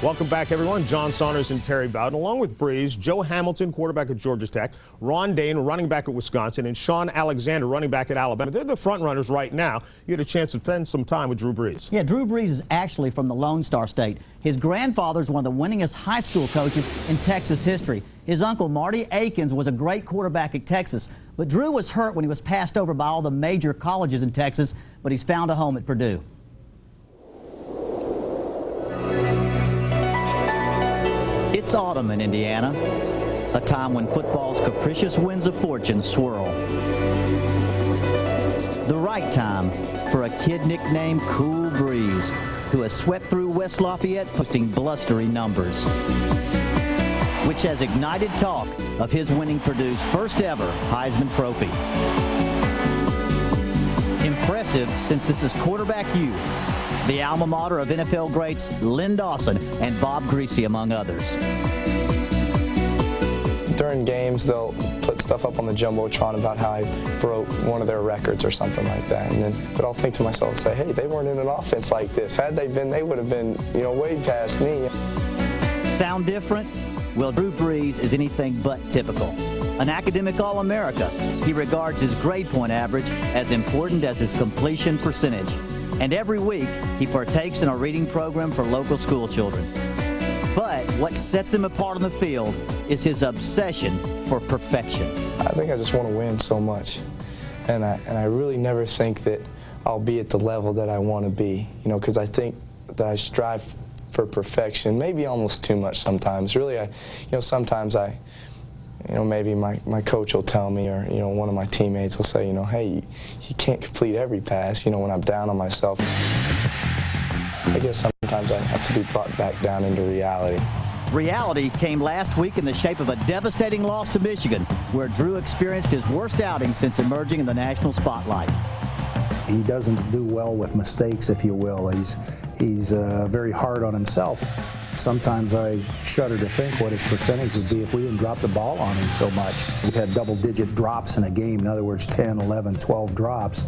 Welcome back, everyone. John Saunders and Terry Bowden, along with Brees, Joe Hamilton, quarterback at Georgia Tech, Ron Dane, running back at Wisconsin, and Sean Alexander, running back at Alabama. They're the front runners right now. You had a chance to spend some time with Drew Brees. Yeah, Drew Brees is actually from the Lone Star State. His grandfather is one of the winningest high school coaches in Texas history. His uncle, Marty Akins, was a great quarterback at Texas. But Drew was hurt when he was passed over by all the major colleges in Texas, but he's found a home at Purdue. It's autumn in Indiana, a time when football's capricious winds of fortune swirl. The right time for a kid nicknamed Cool Breeze, who has swept through West Lafayette posting blustery numbers, which has ignited talk of his winning Purdue's first ever Heisman Trophy. Impressive, since this is quarterback U, the alma mater of NFL greats Len Dawson and Bob Greasy, among others. During games, they'll put stuff up on the Jumbotron about how I broke one of their records or something like that. But I'll think to myself and say, hey, they weren't in an offense like this. Had they been, they would have been, way past me. Sound different? Well, Drew Brees is anything but typical. An academic All-America, he regards his grade point average as important as his completion percentage. And every week, he partakes in a reading program for local school children. But what sets him apart on the field is his obsession for perfection. I think I just want to win so much. And I really never think that I'll be at the level that I want to be, because I think that I strive for perfection, maybe almost too much sometimes. Really, sometimes maybe my coach will tell me, or one of my teammates will say, hey, you can't complete every pass, when I'm down on myself. I guess sometimes I have to be brought back down into reality. Reality came last week in the shape of a devastating loss to Michigan, where Drew experienced his worst outing since emerging in the national spotlight. He doesn't do well with mistakes, if you will. He's very hard on himself. Sometimes I shudder to think what his percentage would be if we didn't drop the ball on him so much. We've had double-digit drops in a game, in other words, 10, 11, 12 drops.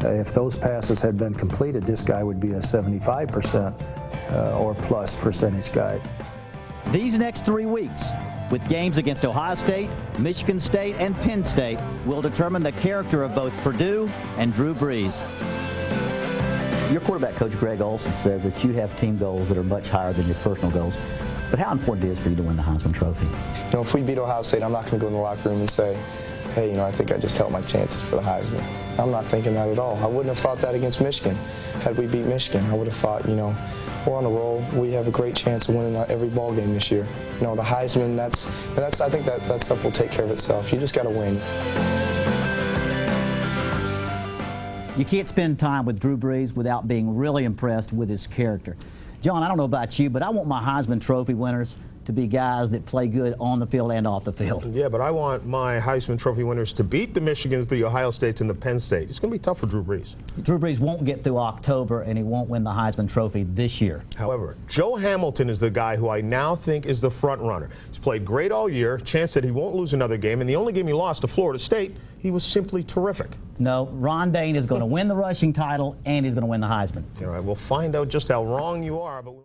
If those passes had been completed, this guy would be a 75% or plus percentage guy. These next 3 weeks, with games against Ohio State, Michigan State, and Penn State, will determine the character of both Purdue and Drew Brees. Your quarterback coach, Greg Olson, says that you have team goals that are much higher than your personal goals. But how important it is for you to win the Heisman Trophy? If we beat Ohio State, I'm not going to go in the locker room and say, hey, I think I just helped my chances for the Heisman. I'm not thinking that at all. I wouldn't have thought that against Michigan. Had we beat Michigan, I would have thought, we're on a roll. We have a great chance of winning every ball game this year. The Heisman, I think that stuff will take care of itself. You just got to win. You can't spend time with Drew Brees without being really impressed with his character. John, I don't know about you, but I want my Heisman Trophy winners to be guys that play good on the field and off the field. Yeah, but I want my Heisman Trophy winners to beat the Michigans, the Ohio States, and the Penn State. It's going to be tough for Drew Brees. Drew Brees won't get through October, and he won't win the Heisman Trophy this year. However, Joe Hamilton is the guy who I now think is the front runner. He's played great all year, chance that he won't lose another game, and the only game he lost to Florida State, he was simply terrific. No, Ron Dane is going to win the rushing title, and he's going to win the Heisman. All right, we'll find out just how wrong you are. But